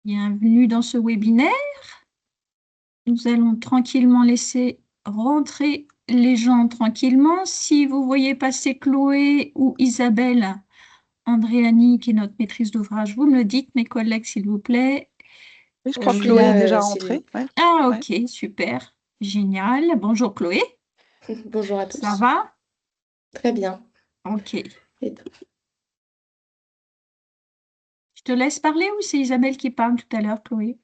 Bienvenue dans ce webinaire. Nous allons tranquillement laisser rentrer les gens tranquillement. Si vous voyez passer Chloé ou Isabelle, Andréani, qui est notre maîtrise d'ouvrage, vous me le dites, mes collègues, s'il vous plaît. Oui, je crois que suis Chloé est là, déjà Sylvie. rentrée. Ouais. Ah, Ouais. ok, super, génial. Bonjour Chloé, Bonjour à tous. ça va? Très bien. Ok. Et toi? Je te laisse parler ou c'est Isabelle qui parle tout à l'heure, Chloé?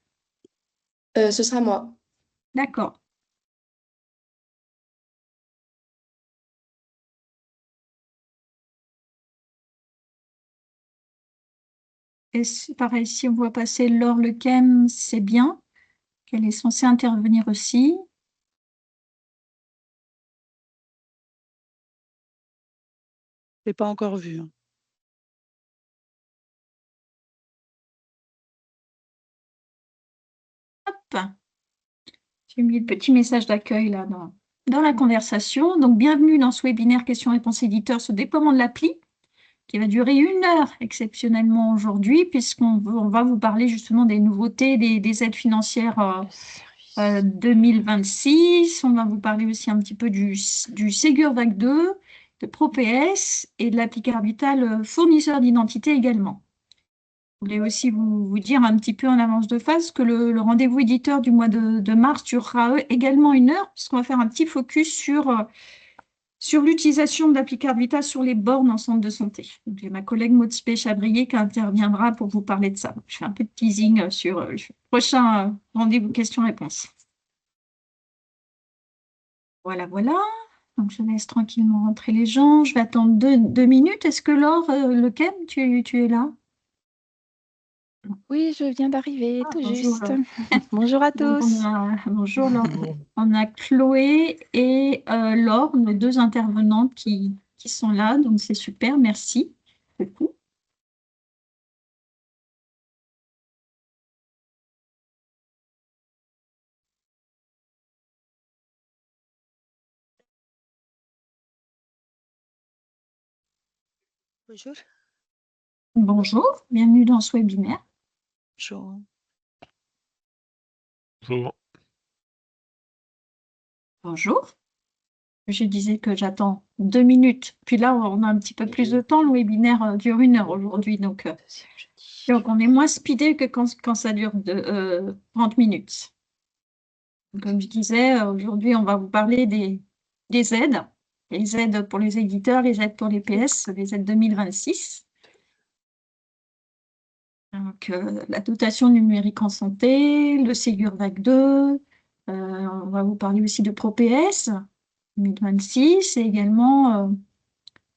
Ce sera moi. D'accord. Et pareil, si on voit passer Laure Lequem, c'est bien, qu'elle est censée intervenir aussi. Je l'ai pas encore vu. Hop, j'ai mis le petit message d'accueil là dans la conversation. Donc, bienvenue dans ce webinaire questions-réponses éditeurs sur le déploiement de l'appli qui va durer 1 heure exceptionnellement aujourd'hui puisqu'on va vous parler justement des nouveautés, des aides financières 2026. On va vous parler aussi un petit peu du Ségur Vague 2, de ProPS et de l'appli Carbital fournisseur d'identité également. Je voulais aussi vous dire un petit peu en avance de phase que le rendez-vous éditeur du mois de mars durera également 1 heure, puisqu'on va faire un petit focus sur l'utilisation de l'appli Carbital sur les bornes en centre de santé. Donc, j'ai ma collègue Maud Spey-Chabrier qui interviendra pour vous parler de ça. Je fais un peu de teasing sur le prochain rendez-vous questions-réponses. Voilà, voilà. Donc, je laisse tranquillement rentrer les gens. Je vais attendre 2 minutes. Est-ce que Laure Lequem, tu es là? Oui, je viens d'arriver, Ah, tout bonjour, juste. Laure. Bonjour à Donc, tous. bonjour Laure. On a Chloé et Laure, nos deux intervenantes qui sont là. Donc, c'est super. Merci beaucoup. Bonjour. Bonjour, bienvenue dans ce webinaire. Bonjour. Bonjour. Bonjour. Je disais que j'attends 2 minutes. Puis là, on a un petit peu plus de temps. Le webinaire dure 1 heure aujourd'hui. Donc, on est moins speedé que quand ça dure 30 minutes. Comme je disais, aujourd'hui, on va vous parler des aides. Les aides pour les éditeurs, les aides pour les PS, les aides 2026. Donc, la dotation numérique en santé, le Ségur Vague 2. On va vous parler aussi de ProPS 2026 et également,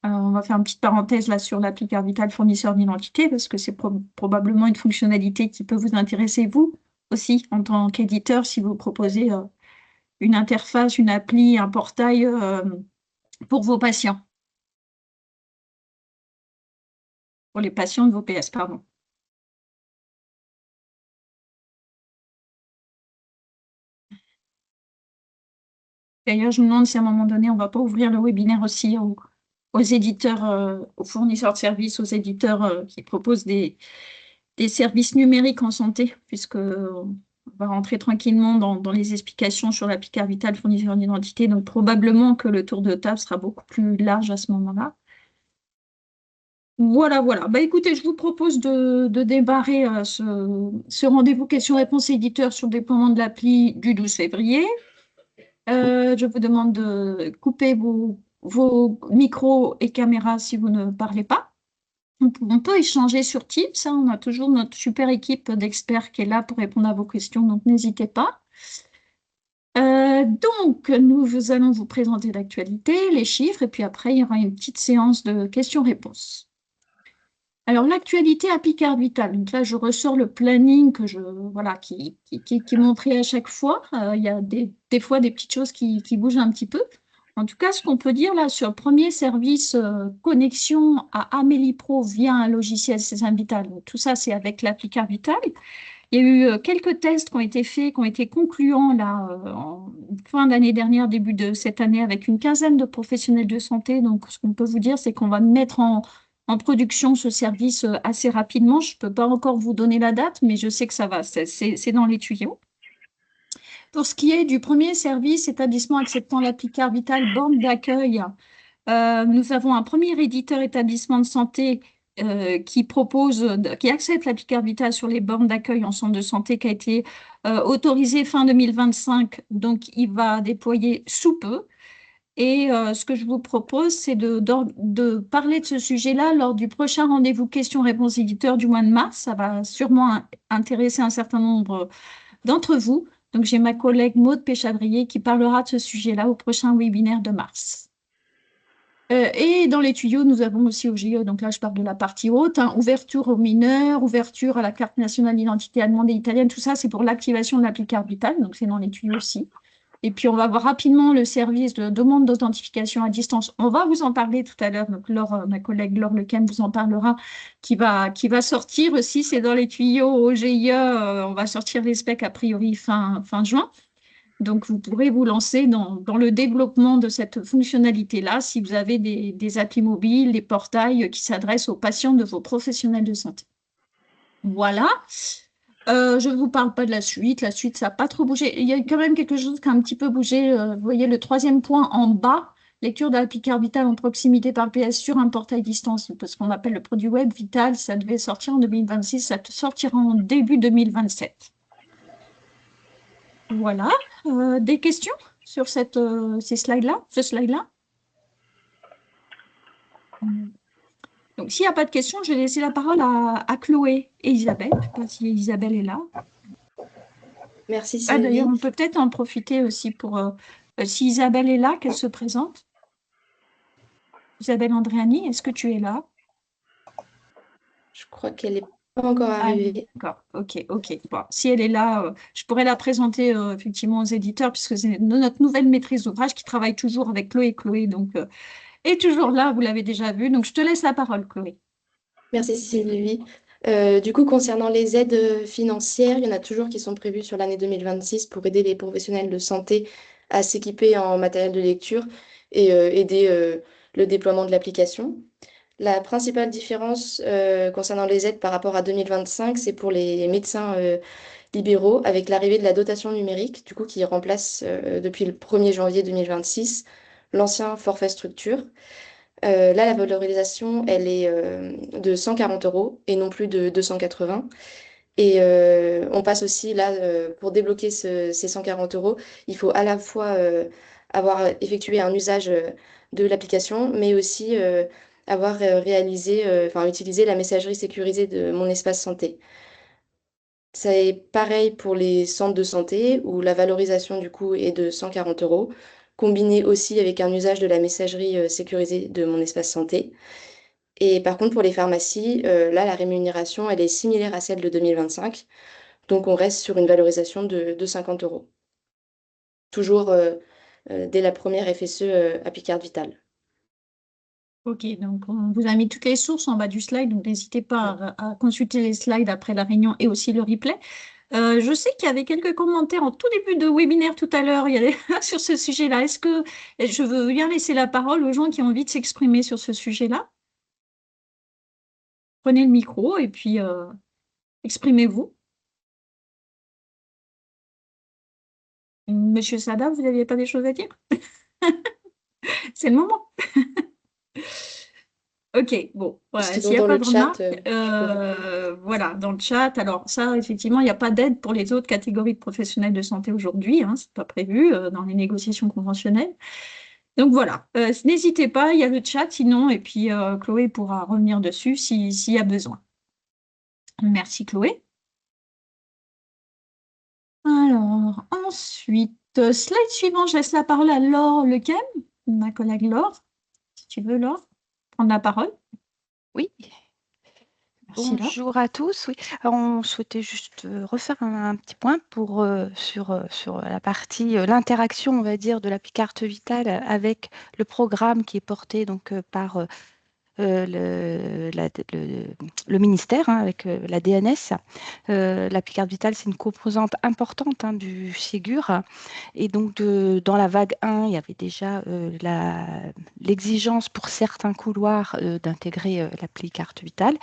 on va faire une petite parenthèse là sur l'appli Carvital fournisseur d'identité parce que c'est probablement une fonctionnalité qui peut vous intéresser vous aussi en tant qu'éditeur si vous proposez une interface, une appli, un portail pour vos patients. Pour les patients de vos PS, pardon. D'ailleurs, je me demande si à un moment donné, on ne va pas ouvrir le webinaire aussi aux éditeurs, aux fournisseurs de services, aux éditeurs qui proposent des services numériques en santé, puisqu'on va rentrer tranquillement dans les explications sur l'appli Carvital fournisseur d'identité. Donc, probablement que le tour de table sera beaucoup plus large à ce moment-là. Voilà, voilà. Bah, écoutez, je vous propose de démarrer ce rendez-vous questions-réponses éditeur sur le déploiement de l'appli du 12 février. Je vous demande de couper vos micros et caméras si vous ne parlez pas. On peut échanger sur Teams, hein. On a toujours notre super équipe d'experts qui est là pour répondre à vos questions, donc n'hésitez pas. Donc, nous allons vous présenter l'actualité, les chiffres, et puis après, il y aura une petite séance de questions-réponses. Alors, l'actualité à Picard Vital. Donc là, je ressors le planning qui est montré à chaque fois. Il y a des fois des petites choses qui bougent un petit peu. En tout cas, ce qu'on peut dire là sur le premier service connexion à Amélie Pro via un logiciel César Vital. Donc, tout ça, c'est avec l'appli Vital. Il y a eu quelques tests qui ont été faits, qui ont été concluants là, en fin d'année dernière, début de cette année, avec une quinzaine de professionnels de santé. Donc, ce qu'on peut vous dire, c'est qu'on va mettre en en production ce service assez rapidement. Je ne peux pas encore vous donner la date, mais je sais que ça va, c'est dans les tuyaux. Pour ce qui est du premier service, établissement acceptant l'appli-carte vitale, borne d'accueil, nous avons un premier éditeur établissement de santé qui accepte l'appli-carte vitale sur les bornes d'accueil en centre de santé qui a été autorisé fin 2025. Donc, il va déployer sous peu. Et ce que je vous propose, c'est de parler de ce sujet-là lors du prochain rendez-vous questions-réponses éditeurs du mois de mars. Ça va sûrement intéresser un certain nombre d'entre vous. Donc, j'ai ma collègue Maude Péchadrier qui parlera de ce sujet-là au prochain webinaire de mars. Et dans les tuyaux, nous avons aussi au GIE, donc là je parle de la partie haute, hein, ouverture aux mineurs, ouverture à la carte nationale d'identité allemande et italienne, tout ça c'est pour l'activation de l'appli-carte vitale, donc c'est dans les tuyaux aussi. Et puis on va voir rapidement le service de demande d'authentification à distance. On va vous en parler tout à l'heure, donc ma collègue Laure Lequem vous en parlera, qui va sortir aussi, c'est dans les tuyaux au GIE, on va sortir les specs a priori fin juin. Donc, vous pourrez vous lancer dans le développement de cette fonctionnalité-là si vous avez des applis mobiles, des portails qui s'adressent aux patients de vos professionnels de santé. Voilà. Je ne vous parle pas de la suite. La suite, ça n'a pas trop bougé. Il y a quand même quelque chose qui a un petit peu bougé. Vous voyez le troisième point en bas, lecture de l'appli-carte vitale en proximité par PS sur un portail distance, ce qu'on appelle le produit web vital. Ça devait sortir en 2026, ça sortira en début 2027. Voilà. Des questions sur ces slides-là, ce slide-là? Donc, s'il n'y a pas de questions, je vais laisser la parole à Chloé et Isabelle. Je ne sais pas si Isabelle est là. Merci Sylvie. D'ailleurs, on peut peut-être en profiter aussi pour, si Isabelle est là, qu'elle se présente. Isabelle Andréani, est-ce que tu es là? Je crois qu'elle n'est pas encore arrivée. D'accord, ok. Bon, si elle est là, je pourrais la présenter effectivement aux éditeurs, puisque c'est notre nouvelle maîtrise d'ouvrage qui travaille toujours avec Chloé. Chloé donc, est toujours là, vous l'avez déjà vu. Donc, je te laisse la parole, Chloé. Merci Sylvie. Du coup, concernant les aides financières, il y en a toujours qui sont prévues sur l'année 2026 pour aider les professionnels de santé à s'équiper en matériel de lecture et aider le déploiement de l'application. La principale différence concernant les aides par rapport à 2025, c'est pour les médecins libéraux avec l'arrivée de la dotation numérique, du coup, qui remplace depuis le 1er janvier 2026 l'ancien forfait structure. Là, la valorisation, elle est de 140 € et non plus de 280. Et on passe aussi là, pour débloquer ces 140 €, il faut à la fois avoir effectué un usage de l'application, mais aussi avoir utilisé la messagerie sécurisée de Mon Espace Santé. C'est pareil pour les centres de santé où la valorisation du coup est de 140 €, combinée aussi avec un usage de la messagerie sécurisée de Mon Espace Santé. Et par contre, pour les pharmacies, là, la rémunération, elle est similaire à celle de 2025. Donc, on reste sur une valorisation de 50 €. Toujours dès la première FSE Appli-Carte Vitale. Ok, donc on vous a mis toutes les sources en bas du slide, donc n'hésitez pas à consulter les slides après la réunion et aussi le replay. Je sais qu'il y avait quelques commentaires en tout début de webinaire tout à l'heure sur ce sujet-là. Est-ce que je veux bien laisser la parole aux gens qui ont envie de s'exprimer sur ce sujet-là? Prenez le micro et puis exprimez-vous. Monsieur Sada, vous n'aviez pas des choses à dire? C'est le moment. Ok, bon, voilà, s'il n'y a Sinon, dans pas le de chat, remarques, voilà, dans le chat, alors ça, effectivement, il n'y a pas d'aide pour les autres catégories de professionnels de santé aujourd'hui, hein, c'est pas prévu dans les négociations conventionnelles. Donc voilà, n'hésitez pas, il y a le chat sinon, et puis Chloé pourra revenir dessus s'il y a besoin. Merci Chloé. Alors, ensuite, slide suivant, je laisse la parole à Laure Lequem, ma collègue Laure. Si tu veux, Laure, prendre la parole. Oui. Merci, Laure. Bonjour à tous. Oui. Alors, on souhaitait juste refaire un petit point sur la partie, l'interaction, on va dire, de l'appli-carte vitale avec le programme qui est porté donc, par le ministère, hein, avec la DNS. La Picarde Vitale, c'est une composante importante, hein, du Ségur. Et donc, dans la vague 1, il y avait déjà l'exigence pour certains couloirs d'intégrer l'appli Carte Vitale.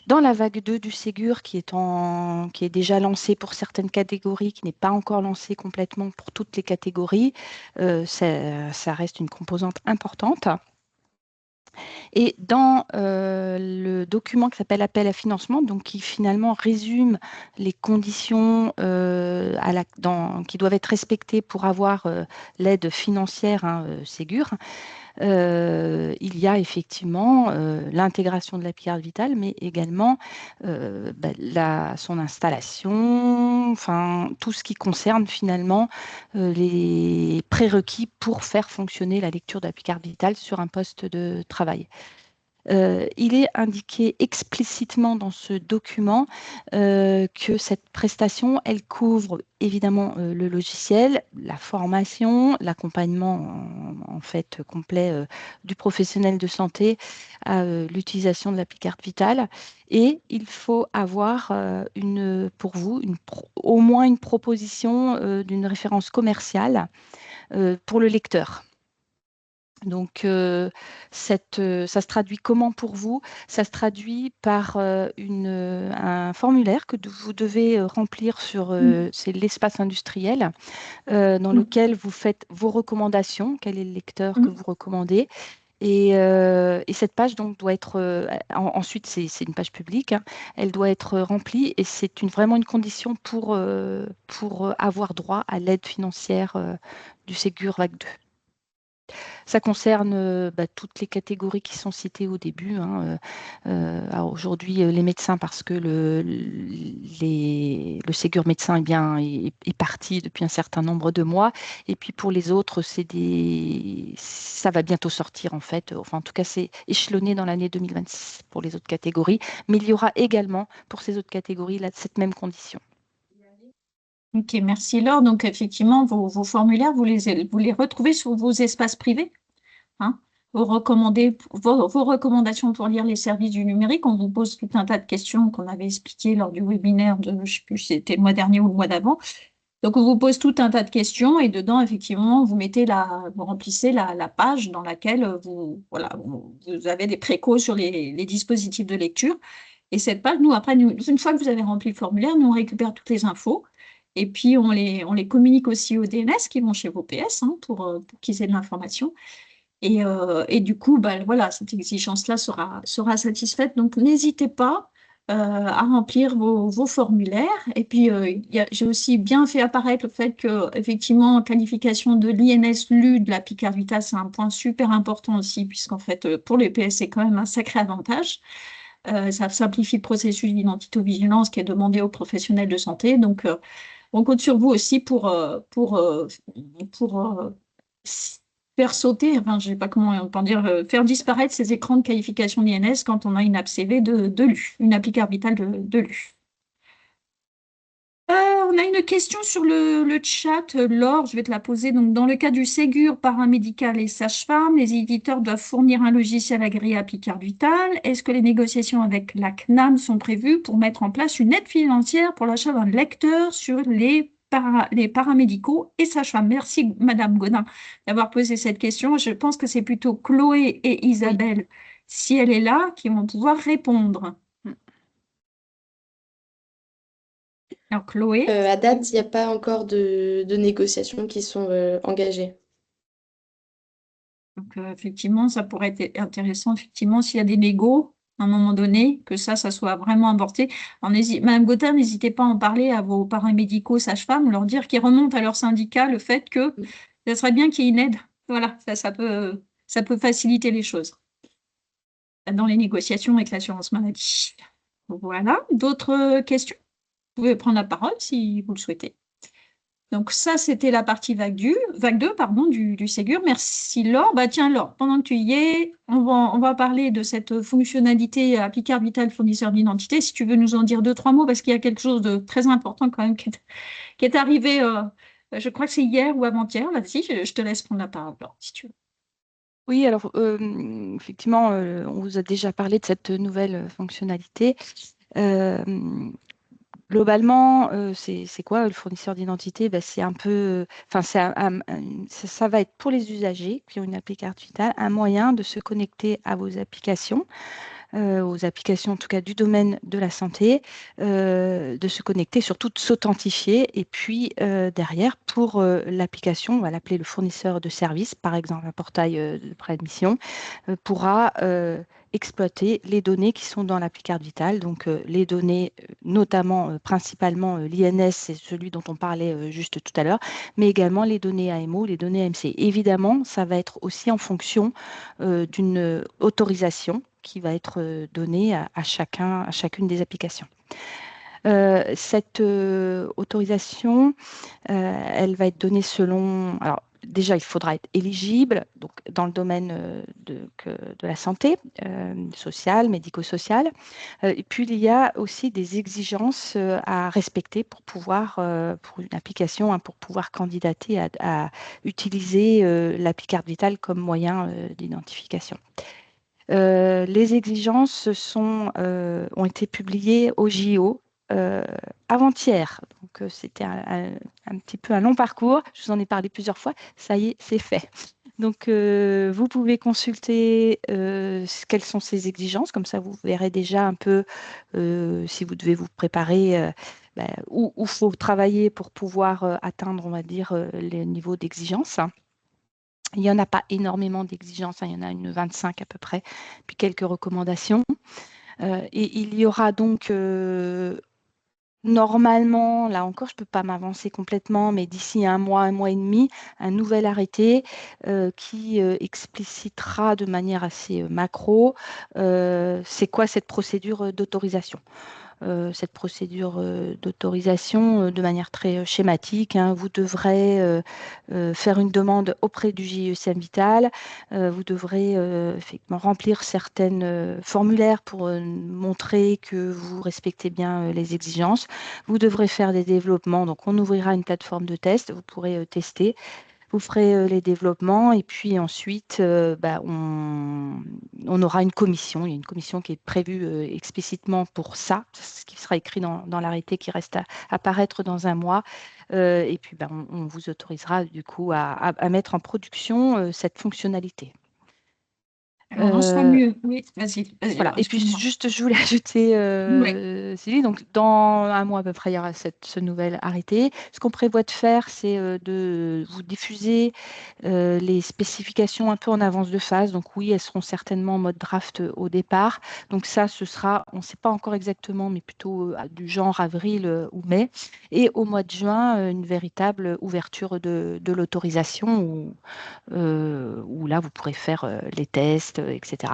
Dans la vague 2 du Ségur, qui est déjà lancée pour certaines catégories, qui n'est pas encore lancée complètement pour toutes les catégories, ça reste une composante importante. Et dans le document qui s'appelle Appel à financement, donc qui finalement résume les conditions qui doivent être respectées pour avoir l'aide financière, hein, Ségur, il y a effectivement l'intégration de la Picarde Vitale, mais également son installation, enfin tout ce qui concerne finalement les prérequis pour faire fonctionner la lecture de la Picarde Vitale sur un poste de travail. Il est indiqué explicitement dans ce document que cette prestation, elle couvre évidemment le logiciel, la formation, l'accompagnement en fait complet du professionnel de santé à l'utilisation de la Picarde Vitale. Et il faut avoir pour vous au moins une proposition d'une référence commerciale pour le lecteur. Donc, ça se traduit comment pour vous? Ça se traduit par un formulaire que vous devez remplir sur c'est l'espace industriel, dans lequel vous faites vos recommandations, quel est le lecteur que vous recommandez. Et cette page donc doit être ensuite c'est une page publique, hein, elle doit être remplie et c'est vraiment une condition pour avoir droit à l'aide financière du Ségur Vague 2. Ça concerne toutes les catégories qui sont citées au début, hein. Alors aujourd'hui, les médecins, parce que le Ségur médecin est parti depuis un certain nombre de mois. Et puis pour les autres, ça va bientôt sortir en fait. Enfin, en tout cas, c'est échelonné dans l'année 2026 pour les autres catégories. Mais il y aura également pour ces autres catégories cette même condition. Ok, merci Laure. Donc effectivement, vos formulaires, vous les retrouvez sur vos espaces privés, hein. Vos recommandations pour lire les services du numérique. On vous pose tout un tas de questions qu'on avait expliquées lors du webinaire je ne sais plus si c'était le mois dernier ou le mois d'avant. Donc, on vous pose tout un tas de questions et dedans, effectivement, vous remplissez la page dans laquelle vous avez des précaux sur les dispositifs de lecture. Et cette page, une fois que vous avez rempli le formulaire, nous, on récupère toutes les infos. Et puis, on les communique aussi aux DNS qui vont chez vos PS, hein, pour qu'ils aient de l'information. Et du coup, voilà, cette exigence-là sera satisfaite. Donc, n'hésitez pas à remplir vos formulaires. Et puis, j'ai aussi bien fait apparaître le fait que, effectivement, qualification de l'INS LU de la Picarde Vitale, c'est un point super important aussi, puisqu'en fait, pour les PS, c'est quand même un sacré avantage. Ça simplifie le processus d'identité-vigilance qui est demandé aux professionnels de santé. Donc, on compte sur vous aussi pour faire sauter, enfin, je ne sais pas comment dire, faire disparaître ces écrans de qualification d'INS quand on a une AppCV de LU, une appli Carte Vitale de LU. On a une question sur le chat, Laure, je vais te la poser. Donc, dans le cas du Ségur paramédical et sage-femme, les éditeurs doivent fournir un logiciel agréé à Picarde Vitale. Est-ce que les négociations avec la CNAM sont prévues pour mettre en place une aide financière pour l'achat d'un lecteur sur les paramédicaux et sages-femmes? Merci, Madame Godin, d'avoir posé cette question. Je pense que c'est plutôt Chloé et Isabelle, si elle est là, qui vont pouvoir répondre. Alors, Chloé. À date, il n'y a pas encore de négociations qui sont engagées. Donc, effectivement, ça pourrait être intéressant, effectivement, s'il y a des négos, à un moment donné, que ça soit vraiment abordé. Madame Gauthier, n'hésitez pas à en parler à vos paramédicaux, sages-femmes, leur dire qu'ils remontent à leur syndicat le fait que ça serait bien qu'il y ait une aide. Voilà, ça peut faciliter les choses dans les négociations avec l'assurance maladie. Voilà, d'autres questions? Vous pouvez prendre la parole si vous le souhaitez. Donc ça, c'était la partie vague 2 du Ségur. Merci Laure. Tiens Laure, pendant que tu y es, on va parler de cette fonctionnalité Picarde Vitale fournisseur d'identité. Si tu veux nous en dire 2-3 mots, parce qu'il y a quelque chose de très important quand même qui est arrivé, je crois que c'est hier ou avant-hier. Là-dessus, je te laisse prendre la parole, Laure, si tu veux. Oui, alors effectivement, on vous a déjà parlé de cette nouvelle fonctionnalité. Euh, Globalement, c'est quoi le fournisseur d'identité? Ben, c'est un peu, enfin, ça va être pour les usagers qui ont une appli carte vitale, un moyen de se connecter à vos applications, aux applications en tout cas du domaine de la santé, de se connecter, surtout de s'authentifier. Et puis derrière, pour l'application, on va l'appeler le fournisseur de services, par exemple un portail de préadmission, pourra exploiter les données qui sont dans l'appli carte vitale. Donc les données, notamment, principalement l'INS, c'est celui dont on parlait juste tout à l'heure, mais également les données AMO, les données AMC. Évidemment, ça va être aussi en fonction d'une autorisation qui va être donnée à chacune des applications. Cette autorisation, elle va être donnée selon... Alors, déjà, il faudra être éligible donc, dans le domaine de la santé sociale, médico-sociale. Et puis, il y a aussi des exigences à respecter pour pouvoir, pour une application, hein, pour pouvoir candidater à utiliser l'appli carte vitale comme moyen d'identification. Les exigences ont été publiées au JO avant-hier. Donc, c'était un petit peu un long parcours. Je vous en ai parlé plusieurs fois. Ça y est, c'est fait. Donc, vous pouvez consulter quelles sont ces exigences. Comme ça, vous verrez déjà un peu si vous devez vous préparer où il faut travailler pour pouvoir atteindre, on va dire, les niveaux d'exigence. Il n'y en a pas énormément d'exigences, hein, il y en a une 25 à peu près, puis quelques recommandations. Et il y aura donc normalement, là encore, je ne peux pas m'avancer complètement, mais d'ici un mois et demi, un nouvel arrêté qui explicitera de manière assez macro c'est quoi cette procédure d'autorisation. Cette procédure d'autorisation de manière très schématique, hein. Vous devrez faire une demande auprès du JECM Vital. Vous devrez effectivement remplir certains formulaires pour montrer que vous respectez bien les exigences. Vous devrez faire des développements. Donc, on ouvrira une plateforme de test. Vous pourrez tester. Vous ferez les développements et puis ensuite, on aura une commission. Il y a une commission qui est prévue explicitement pour ça, ce qui sera écrit dans l'arrêté qui reste à apparaître dans un mois. Et puis, on vous autorisera du coup à mettre en production cette fonctionnalité. Alors, on sera mieux. Oui, vas-y, Voilà. Et puis excuse-moi. juste, je voulais ajouter, Oui. Sylvie, donc dans un mois à peu près, il y aura ce nouvel arrêté. Ce qu'on prévoit de faire, c'est de vous diffuser les spécifications un peu en avance de phase. Donc oui, elles seront certainement en mode draft au départ. Donc ça, ce sera, on ne sait pas encore exactement, mais plutôt du genre avril ou mai. Et au mois de juin, une véritable ouverture de l'autorisation où là, vous pourrez faire les tests, etc.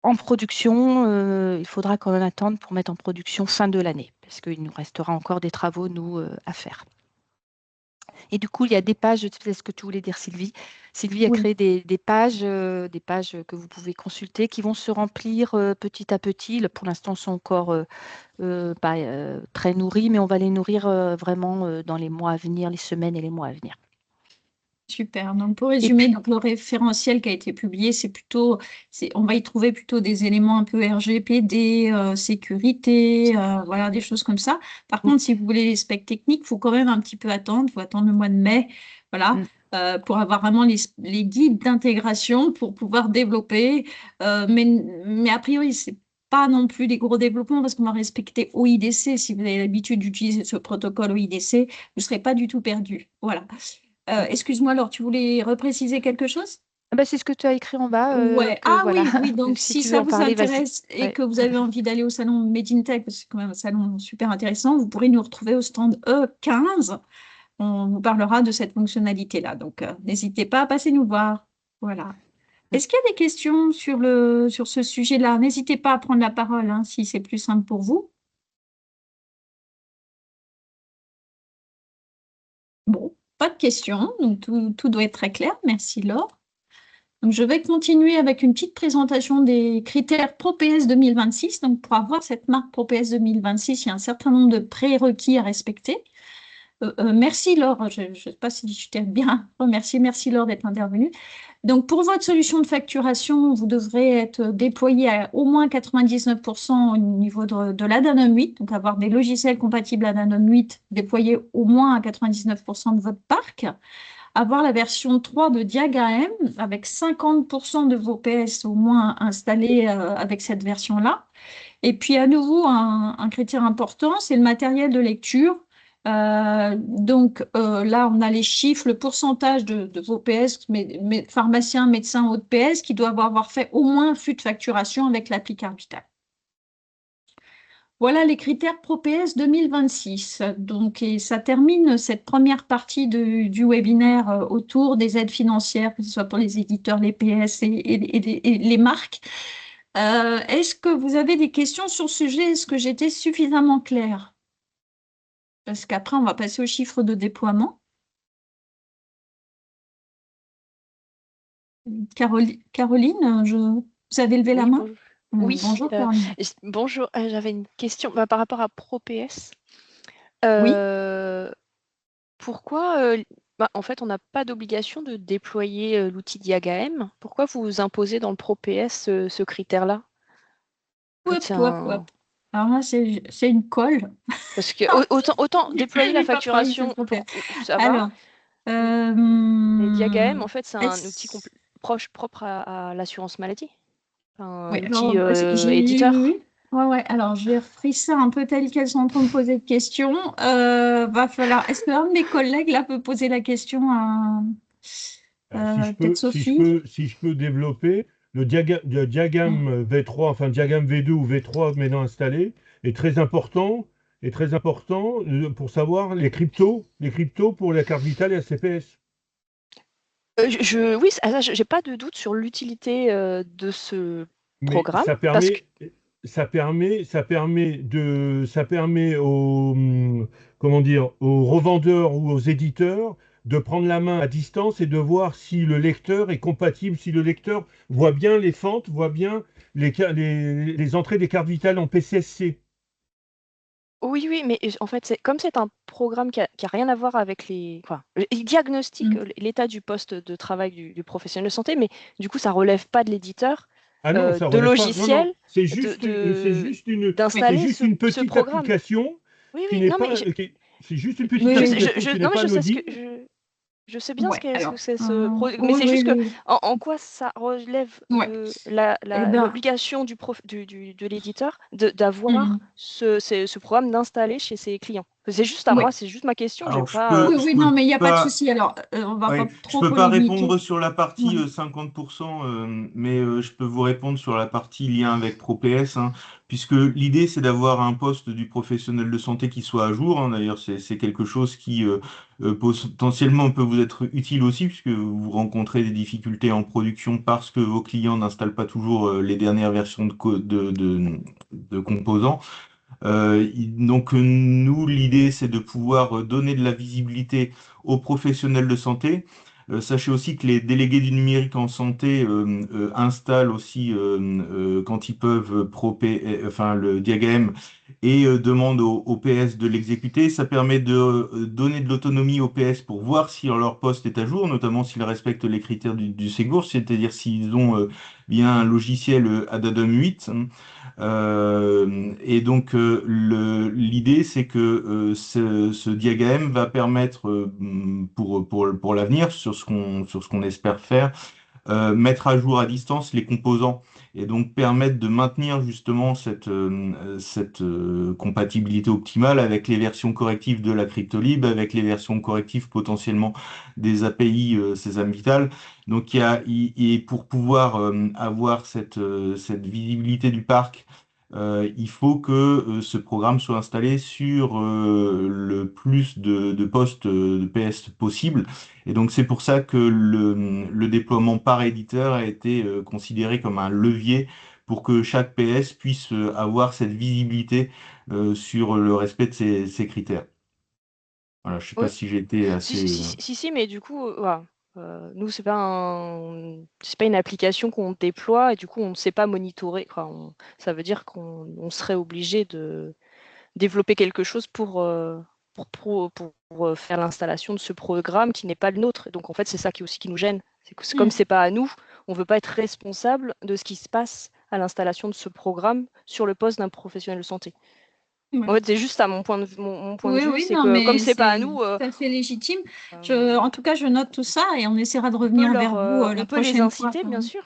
En production, il faudra quand même attendre pour mettre en production fin de l'année, parce qu'il nous restera encore des travaux, nous, à faire. Et du coup, il y a des pages, c'est ce que tu voulais dire, Sylvie. Sylvie a Oui. créé des pages que vous pouvez consulter, qui vont se remplir petit à petit. Là, pour l'instant, sont encore pas très nourries, mais on va les nourrir vraiment dans les mois à venir, les semaines et les mois à venir. Super. Donc, pour Et résumer, puis, donc, le référentiel qui a été publié, on va y trouver plutôt des éléments un peu RGPD, sécurité, voilà, des choses comme ça. Par contre, si vous voulez les specs techniques, il faut quand même un petit peu attendre. Il faut attendre le mois de mai, voilà, pour avoir vraiment les guides d'intégration pour pouvoir développer. Mais a priori, c'est pas non plus des gros développements parce qu'on va respecter OIDC. Si vous avez l'habitude d'utiliser ce protocole OIDC, vous ne serez pas du tout perdu. Voilà. Excuse-moi, Laure, tu voulais repréciser quelque chose? c'est ce que tu as écrit en bas, Ouais. que Ah voilà, oui, oui. Donc, si si tu veux ça en vous parler, vas-y. intéresse et Ouais. que vous avez envie d'aller au salon Made in Tech, parce que c'est quand même un salon super intéressant, vous pourrez nous retrouver au stand E15. On vous parlera de cette fonctionnalité-là. Donc, n'hésitez pas à passer nous voir. Voilà. Est-ce qu'il y a des questions sur ce sujet-là? N'hésitez pas à prendre la parole, hein, si c'est plus simple pour vous. Bon, pas de questions. Donc, tout doit être très clair. Merci, Laure. Donc, je vais continuer avec une petite présentation des critères ProPS 2026. Donc, pour avoir cette marque ProPS 2026, il y a un certain nombre de prérequis à respecter. Merci Laure, je ne sais pas si je t'ai bien remercié, merci Laure d'être intervenue. Donc, pour votre solution de facturation, vous devrez être déployé à au moins 99% au niveau de la Danone 8, donc avoir des logiciels compatibles à Danone 8 déployés au moins à 99% de votre parc, avoir la version 3 de Diagram avec 50% de vos PS au moins installés avec cette version-là. Et puis à nouveau, un critère important, c'est le matériel de lecture. Là, on a les chiffres, le pourcentage de vos PS, pharmaciens, médecins, autres PS, qui doivent avoir fait au moins un flux de facturation avec l'appli Carvital. Voilà les critères ProPS 2026. Donc, et ça termine cette première partie du webinaire autour des aides financières, que ce soit pour les éditeurs, les PS et les marques. Est-ce que vous avez des questions sur ce sujet? Est-ce que j'étais suffisamment claire? Parce qu'après, on va passer aux chiffres de déploiement. Caroline, vous avez levé la Oui, main? oui, Bonjour, Caroline. bonjour, j'avais une question par rapport à ProPS. Oui. Pourquoi, en fait, on n'a pas d'obligation de déployer l'outil Diagram? Pourquoi vous imposez dans le ProPS ce critère-là? En fait, c'est un... Alors là, c'est une colle. Parce que autant déployer la J'ai pas travaillé sur facturation, ProPS. ça va. Alors, Mais Diagram, en fait, c'est un outil propre à l'assurance maladie. Un oui, outil alors, éditeur. Ouais. Alors, j'ai repris ça un peu tel qu'elles sont en train de poser de questions. Va falloir. Est-ce qu'un de mes collègues là peut poser la question à peut-être Sophie? Si je peux développer, le diagramme V3, enfin diagramme V2 ou V3 maintenant installé, est très important pour savoir les cryptos pour la carte vitale et la CPS. Oui, j'ai pas de doute sur l'utilité de ce programme. Ça permet aux, aux revendeurs ou aux éditeurs de prendre la main à distance et de voir si le lecteur est compatible, si le lecteur voit bien les fentes, voit bien les entrées des cartes vitales en PCSC. Oui, mais en fait, comme c'est un programme qui a rien à voir avec il diagnostique l'état du poste de travail du professionnel de santé, mais du coup, ça relève pas de l'éditeur, de logiciel, c'est juste une petite programme. application qui n'est pas. C'est juste une petite application qui n'est pas anodine. Je sais bien ce que c'est mais c'est juste que en quoi ça relève l'obligation de l'éditeur d'avoir ce programme d'installer chez ses clients. C'est juste à moi, c'est juste ma question. Alors, non, mais il n'y a pas de souci. Alors, on va pas trop je peux pas répondre sur la partie 50%, mais je peux vous répondre sur la partie lien avec ProPS, puisque l'idée c'est d'avoir un poste du professionnel de santé qui soit à jour. D'ailleurs, c'est quelque chose qui potentiellement peut vous être utile aussi, puisque vous rencontrez des difficultés en production parce que vos clients n'installent pas toujours les dernières versions de composants. Donc nous, l'idée, c'est de pouvoir donner de la visibilité aux professionnels de santé. Sachez aussi que les délégués du numérique en santé installent aussi, quand ils peuvent, le diagramme et demandent au PS de l'exécuter. Ça permet de donner de l'autonomie au PS pour voir si leur poste est à jour, notamment s'ils respectent les critères du Ségur, c'est-à-dire s'ils ont bien un logiciel Addadum 8. Et donc l'idée c'est que ce diagramme va permettre pour l'avenir sur ce qu'on espère faire, mettre à jour à distance les composants et donc permettre de maintenir justement cette compatibilité optimale avec les versions correctives de la Cryptolib, avec les versions correctives potentiellement des API Sésame Vital. Donc et pour pouvoir avoir cette visibilité du parc, il faut que ce programme soit installé sur le plus de postes de PS possible. Et donc c'est pour ça que le déploiement par éditeur a été considéré comme un levier pour que chaque PS puisse avoir cette visibilité sur le respect de ces critères. Voilà, je ne sais pas si j'ai été assez... Si, mais du coup, nous, c'est pas une application qu'on déploie et du coup, on ne sait pas monitorer. Ça veut dire qu'on serait obligé de développer quelque chose pour faire l'installation de ce programme qui n'est pas le nôtre. Donc, en fait, c'est ça qui nous gêne. Comme Mm. c'est pas à nous, on veut pas être responsable de ce qui se passe à l'installation de ce programme sur le poste d'un professionnel de santé. Ouais. En fait, c'est juste ça mon point de Oui, vue, oui, c'est non, que comme mais c'est pas à c'est nous, tout à fait légitime. euh, En tout cas, je note tout ça et on essaiera de on peut revenir vers vous la on peut les prochaine fois. inciter, bien sûr.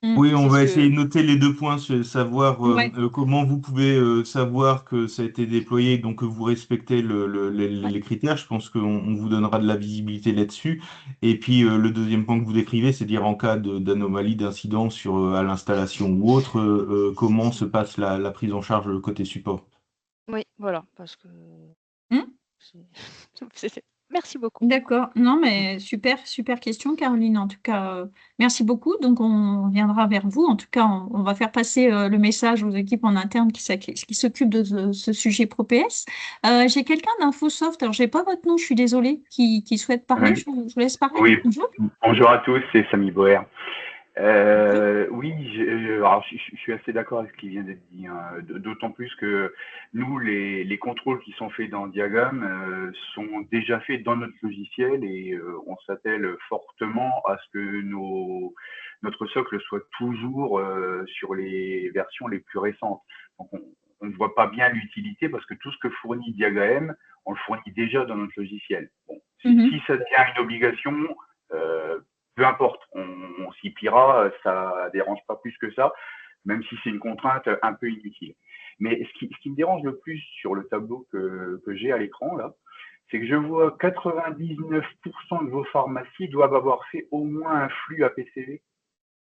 Oui, on C'est va ce essayer que de noter les 2 points, savoir Ouais. comment vous pouvez savoir que ça a été déployé, donc que vous respectez Ouais. les critères. Je pense qu'on vous donnera de la visibilité là-dessus. Et puis le deuxième point que vous décrivez, c'est dire en cas d'anomalie, d'incident sur à l'installation ou autre, comment se passe la prise en charge côté support. Oui, voilà, parce que Hmm. Merci beaucoup. D'accord. Non, mais super, super question, Caroline. En tout cas, merci beaucoup. Donc, on reviendra vers vous. En tout cas, on va faire passer le message aux équipes en interne qui s'occupent de ce sujet ProPS. J'ai quelqu'un d'Infosoft, alors j'ai pas votre nom, je suis désolée, qui souhaite parler. Oui, Je vous laisse parler. oui. Bonjour. Bonjour à tous, c'est Samy Boer. Bonjour. Oui, alors, je suis assez d'accord avec ce qui vient d'être dit, hein, d'autant plus que nous, les contrôles qui sont faits dans Diagam sont déjà faits dans notre logiciel et on s'attelle fortement à ce que notre socle soit toujours sur les versions les plus récentes. Donc on ne voit pas bien l'utilité parce que tout ce que fournit Diagam, on le fournit déjà dans notre logiciel. Bon, si ça devient une obligation, peu importe, on s'y pliera, ça dérange pas plus que ça, même si c'est une contrainte un peu inutile. Mais ce qui me dérange le plus sur le tableau que j'ai à l'écran, là, c'est que je vois 99% de vos pharmacies doivent avoir fait au moins un flux APCV.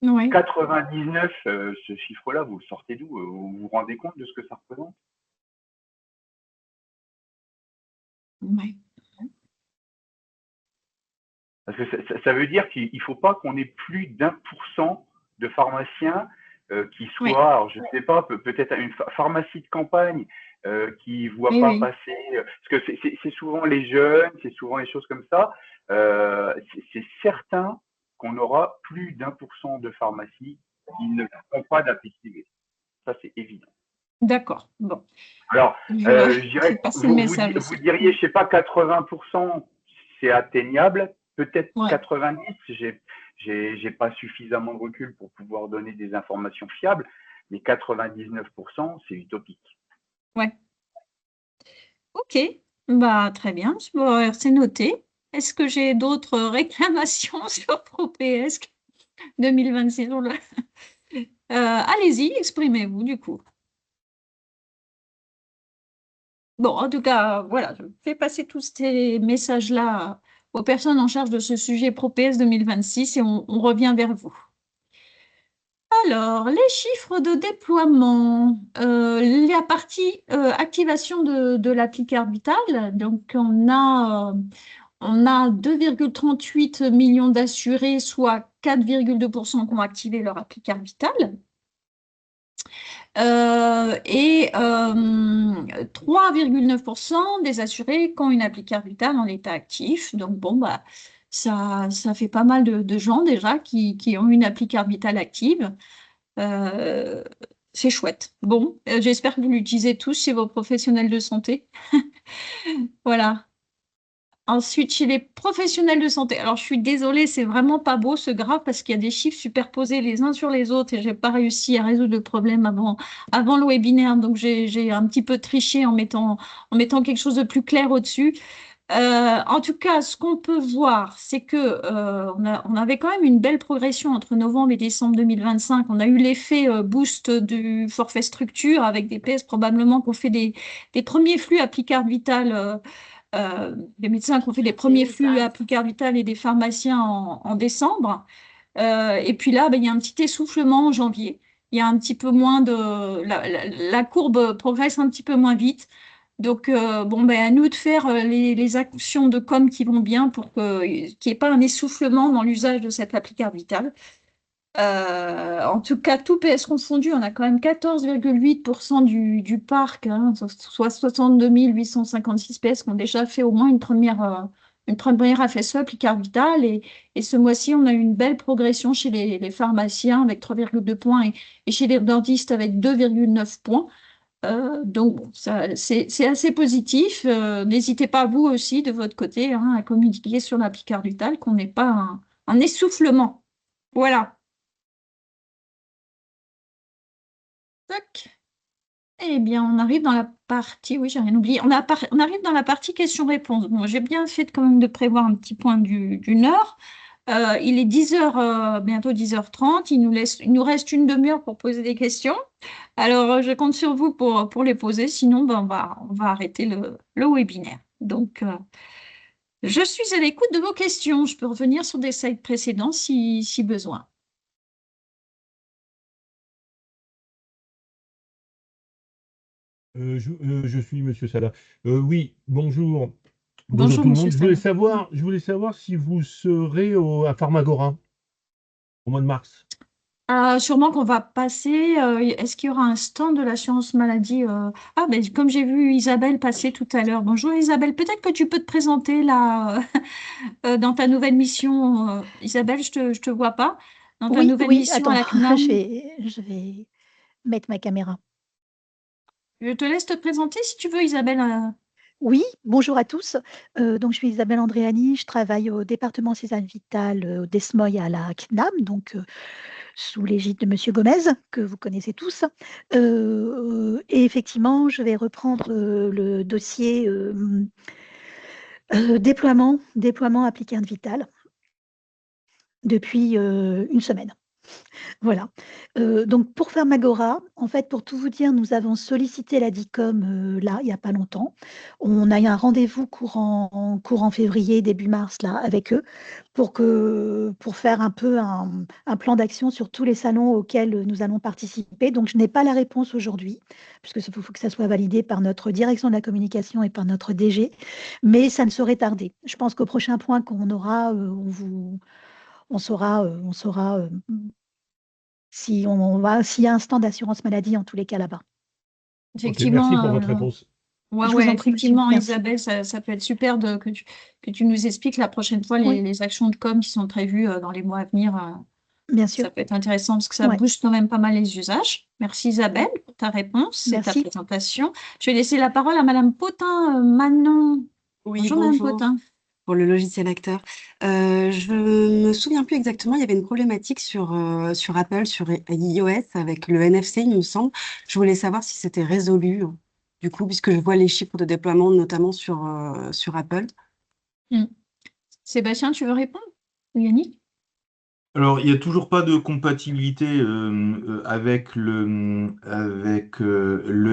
Oui. 99, ce chiffre-là, vous le sortez d'où? Vous vous rendez compte de ce que ça représente? Ouais. Parce que ça veut dire qu'il ne faut pas qu'on ait plus d'1% de pharmaciens qui soient, Oui. alors je ne sais pas, peut-être une pharmacie de campagne qui ne voit Oui, pas oui. passer, parce que c'est souvent les jeunes, c'est souvent les choses comme ça. C'est certain qu'on aura plus d'1% de pharmacies qui ne font pas d'APCV. Ça, c'est évident. D'accord. Bon. Alors, Je je vais dirais, passer le message vous aussi. diriez, je sais pas, 80%, c'est atteignable. Peut-être Ouais. 90, j'ai pas suffisamment de recul pour pouvoir donner des informations fiables, mais 99%, c'est utopique. Ouais. Ok. Bah, très bien. Bon, c'est noté. Est-ce que j'ai d'autres réclamations sur ProPS 2026? Allez-y, exprimez-vous du coup. Bon, en tout cas, voilà, je fais passer tous ces messages-là aux personnes en charge de ce sujet ProPS 2026 et on revient vers vous. Alors, les chiffres de déploiement, la partie activation de l'appli carte vitale, donc on a 2,38 millions d'assurés, soit 4,2% qui ont activé leur appli carte vitale. Et 3,9% des assurés qui ont une appli carte vitale en état actif. Donc, bon, bah, ça fait pas mal de gens déjà qui ont une appli carte vitale active. C'est chouette. Bon, j'espère que vous l'utilisez tous chez vos professionnels de santé. Voilà. Ensuite, chez les professionnels de santé. Alors, je suis désolée, c'est vraiment pas beau ce graphe parce qu'il y a des chiffres superposés les uns sur les autres et j'ai pas réussi à résoudre le problème avant le webinaire. Donc, j'ai un petit peu triché en mettant quelque chose de plus clair au-dessus. En tout cas, ce qu'on peut voir, c'est que on avait quand même une belle progression entre novembre et décembre 2025. On a eu l'effet boost du forfait structure avec des PS probablement qu'on fait des premiers flux appli carte vitale. Des médecins qui ont fait des premiers flux appli carte vitale et des pharmaciens en décembre. Et puis là, ben, il y a un petit essoufflement en janvier. Il y a un petit peu moins de... La courbe progresse un petit peu moins vite. Donc, bon, ben, à nous de faire les actions de com qui vont bien pour qu'il n'y ait pas un essoufflement dans l'usage de cette appli carte vitale. En tout cas, tout PS confondu, on a quand même 14,8% du parc, hein, soit 62 856 PS qui ont déjà fait au moins une première FSE, appli carte vitale. Et ce mois-ci, on a eu une belle progression chez les pharmaciens avec 3,2 points et chez les dordistes avec 2,9 points. Donc, bon, c'est assez positif. N'hésitez pas, vous aussi, de votre côté, hein, à communiquer sur l'appli carte vitale, qu'on n'ait pas en essoufflement. Voilà. Tac. Eh bien, on arrive dans la partie, oui, j'ai rien oublié, on arrive dans la partie questions-réponses. Bon, j'ai bien fait quand même de prévoir un petit point d'une heure. Il est 10h, bientôt 10h30. Il nous reste une demi-heure pour poser des questions. Alors, je compte sur vous pour les poser. Sinon, ben, on va arrêter le webinaire. Donc, je suis à l'écoute de vos questions. Je peux revenir sur des slides précédents si besoin. Je suis Monsieur Salah. Oui, bonjour. Bonjour, Tout le monsieur monde. Je voulais savoir si vous serez à Pharmagora au mois de mars. Sûrement qu'on va passer. Est-ce qu'il y aura un stand de l'assurance maladie Ah, ben, comme j'ai vu Isabelle passer tout à l'heure. Bonjour Isabelle, peut-être que tu peux te présenter là dans ta nouvelle mission. Isabelle, je te vois pas. Dans ta Oui, nouvelle oui, mission à attends, la CNAM, je vais mettre ma caméra. je te laisse te présenter si tu veux, Isabelle. Oui, bonjour à tous. Donc, je suis Isabelle Andréani, je travaille au département César Vital, au DESMOI à la CNAM, donc sous l'égide de Monsieur Gomez, que vous connaissez tous. Et effectivement, je vais reprendre le dossier déploiement Applicard Vital depuis une semaine. Voilà. Donc pour Pharmagora, en fait, pour tout vous dire, nous avons sollicité la DICOM là, il n'y a pas longtemps. On a eu un rendez-vous courant février, début mars, là, avec eux, pour faire un peu un plan d'action sur tous les salons auxquels nous allons participer. Donc je n'ai pas la réponse aujourd'hui, puisque il faut que ça soit validé par notre direction de la communication et par notre DG, mais ça ne saurait tarder. Je pense qu'au prochain point qu'on aura, on saura s'il y a un stand d'assurance maladie, en tous les cas là-bas. Ok, Effectivement, merci pour votre réponse. ouais, Je vous ouais, en prie, monsieur. effectivement, Merci. Isabelle, ça peut être super que tu nous expliques la prochaine fois Oui. les actions de com qui sont prévues dans les mois à venir. Bien sûr. Ça peut être intéressant parce que ça Ouais. booste quand même pas mal les usages. Merci Isabelle pour ta réponse et ta Merci. présentation. Je vais laisser la parole à Madame Potin, Manon. Oui, Bonjour Madame bonjour, Potin. pour le logiciel acteur. Je me souviens plus exactement, il y avait une problématique sur Apple, sur iOS avec le NFC, il me semble. Je voulais savoir si c'était résolu, du coup, puisque je vois les chiffres de déploiement, notamment sur Apple. Sébastien, tu veux répondre? Ou Yannick? Alors, il n'y a toujours pas de compatibilité avec le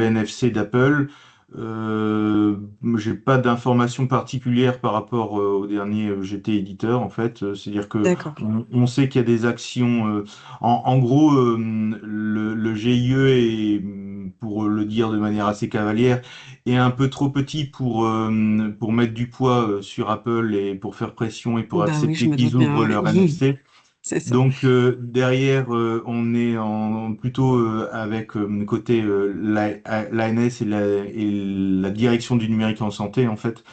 NFC d'Apple. J'ai pas d'informations particulières par rapport au dernier GT éditeur, en fait. C'est-à-dire que D'accord. on sait qu'il y a des actions. En gros, le GIE est, pour le dire de manière assez cavalière, est un peu trop petit pour mettre du poids sur Apple et pour faire pression et pour Bah oui, je accepter me qu'ils doute bien, ouvrent leur oui. NFC. C'est ça. Donc derrière, on est plutôt avec côté l'ANS et la direction du numérique en santé, en fait,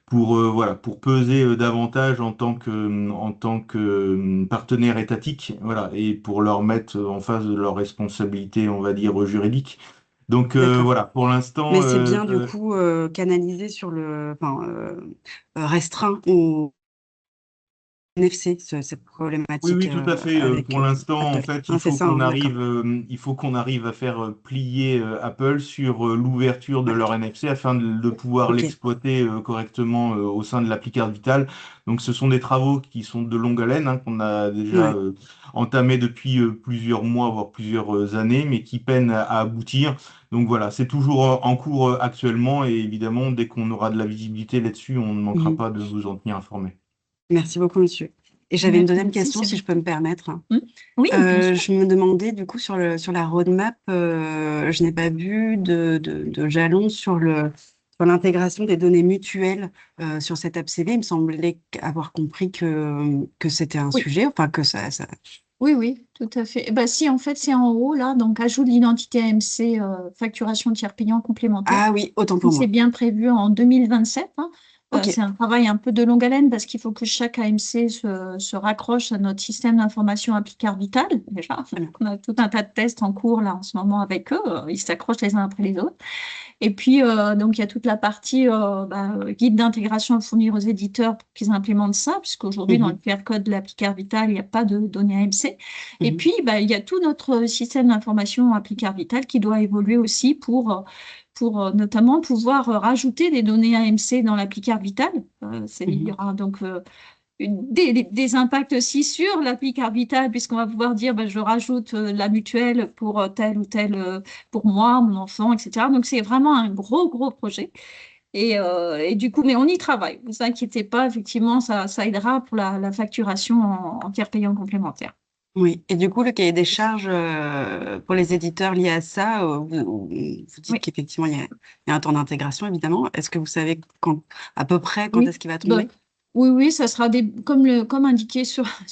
pour voilà, pour peser davantage en tant que partenaire étatique, voilà, et pour leur mettre en face de leurs responsabilités, on va dire juridiques. Donc D'accord. voilà, pour l'instant, Mais c'est bien, du coup, canalisé restreint au NFC, cette oui, problématique oui, tout à fait. avec Pour l'instant, en Apple. fait, Hein, c'est ça, hein, d'accord. il faut qu'on arrive à faire plier Apple sur l'ouverture de Ouais. leur NFC afin de pouvoir Ok. l'exploiter correctement au sein de l'applicard Vital. Donc, ce sont des travaux qui sont de longue haleine, hein, qu'on a déjà Ouais. entamés depuis plusieurs mois, voire plusieurs années, mais qui peinent à aboutir. Donc voilà, c'est toujours en cours actuellement, et évidemment, dès qu'on aura de la visibilité là-dessus, on ne manquera Mhm. pas de vous en tenir informé. Merci beaucoup, monsieur. Et j'avais une deuxième Merci, question, si je peux me permettre. Oui, bien sûr. Je me demandais, du coup, sur la roadmap, je n'ai pas vu de jalon sur l'intégration des données mutuelles sur cette app CV. Il me semblait avoir compris que c'était un Oui. sujet, enfin que ça... Oui, oui, tout à fait. Bah, si, en fait, c'est en haut, là, donc ajout de l'identité AMC, facturation tiers payant complémentaire. Ah oui, autant pour C'est moi. bien prévu en 2027. Hein. Ok. C'est un travail un peu de longue haleine parce qu'il faut que chaque AMC se raccroche à notre système d'information Applicard Vital, déjà. Très bien. On a tout un tas de tests en cours là en ce moment avec eux. Ils s'accrochent les uns après les autres. Et puis, donc, il y a toute la partie guide d'intégration à fournir aux éditeurs pour qu'ils implémentent ça, puisqu'aujourd'hui, dans le QR code de l'Applicard Vital, il n'y a pas de données AMC. Et Mhm. puis, il y a tout notre système d'information Applicard Vital qui doit évoluer aussi pour notamment pouvoir rajouter des données AMC dans l'Applicard Vital. Il y aura donc des impacts aussi sur l'Applicard Vital, puisqu'on va pouvoir dire je rajoute la mutuelle pour tel ou tel, pour moi, mon enfant, etc. Donc c'est vraiment un gros projet. Et du coup, mais on y travaille. Ne vous inquiétez pas, effectivement, ça aidera pour la facturation en tiers payant complémentaire. Oui, et du coup, le cahier des charges pour les éditeurs liés à ça, vous dites Oui. qu'effectivement, il y a un temps d'intégration, évidemment. Est-ce que vous savez à peu près quand Oui. est-ce qu'il va tomber? Oui, ça sera comme indiqué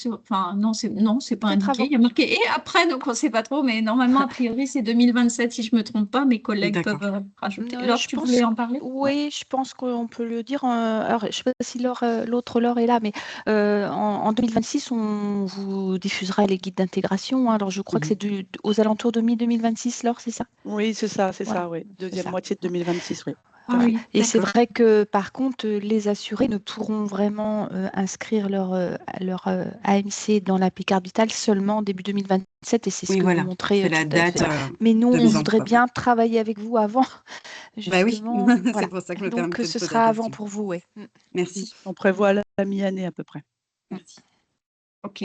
enfin, non, c'est pas Peut-être indiqué. avant. Il y a marqué et après, donc on ne sait pas trop, mais normalement, a priori, c'est 2027, si je ne me trompe pas. Mes collègues D'accord. peuvent rajouter. Non, Laure, je tu pense, voulais en parler? oui, je pense qu'on peut le dire. Alors, je ne sais pas si l'autre Laure est là, mais en 2026, on vous diffusera les guides d'intégration. Alors, je crois que c'est aux alentours de mi-2026, Laure, c'est ça? Oui, c'est ça, Voilà, oui. Deuxième ça. moitié de 2026, oui. Ah oui, Et c'est d'accord. vrai que par contre, les assurés ne pourront vraiment inscrire leur AMC dans l'Applicard Vital seulement début 2027, et c'est ce Oui, que vous voilà, montrez c'est la tout à date fait. Mais nous, de on mise en voudrait preuve. bien travailler avec vous avant, Bah oui, justement. c'est Voilà. pour ça que je me Donc, permettais de ce poser la sera avant question. pour vous, oui. Merci. On prévoit la mi-année à peu près. Merci. Ok,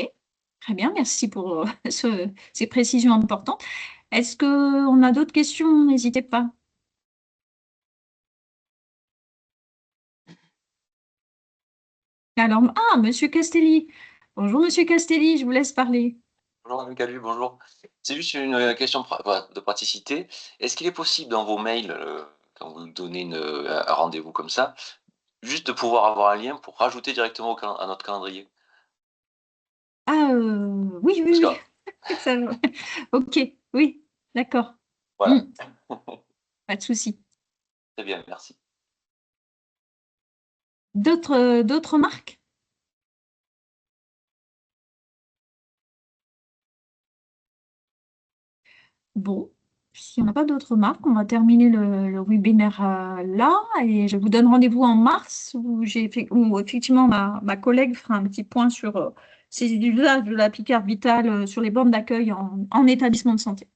très bien, merci pour ces précisions importantes. Est-ce qu'on a d'autres questions? N'hésitez pas. Alors, Monsieur Castelli. Bonjour, Monsieur Castelli, je vous laisse parler. Bonjour Madame Calu, bonjour. C'est juste une question de praticité. Est-ce qu'il est possible dans vos mails, quand vous donnez un rendez-vous comme ça, juste de pouvoir avoir un lien pour rajouter directement à notre calendrier? Oui, Parce que, Ça va. Ok, oui, d'accord. voilà, Pas de souci. très bien, merci. D'autres marques? Bon, si on n'a pas d'autres marques, on va terminer le webinaire là et je vous donne rendez-vous en mars où effectivement ma collègue fera un petit point sur ces usages de l'Applicard Vital sur les bornes d'accueil en établissement de santé.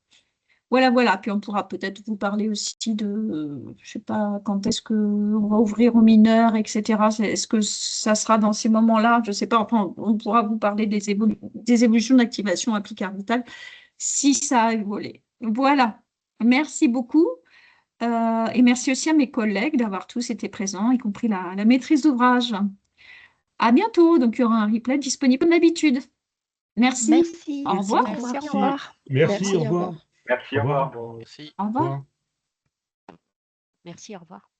Voilà. Puis on pourra peut-être vous parler aussi je sais pas, quand est-ce qu'on va ouvrir aux mineurs, etc. Est-ce que ça sera dans ces moments-là? Je sais pas. Enfin, on pourra vous parler des évolutions d'activation Applicard Vital si ça a évolué. Voilà. Merci beaucoup. Et merci aussi à mes collègues d'avoir tous été présents, y compris la maîtrise d'ouvrage. À bientôt. Donc, il y aura un replay disponible comme d'habitude. Merci. Merci. Au revoir. Merci, au Merci. revoir. Merci, au revoir. Merci, Au au revoir. revoir. Merci. Au revoir. Merci, au revoir.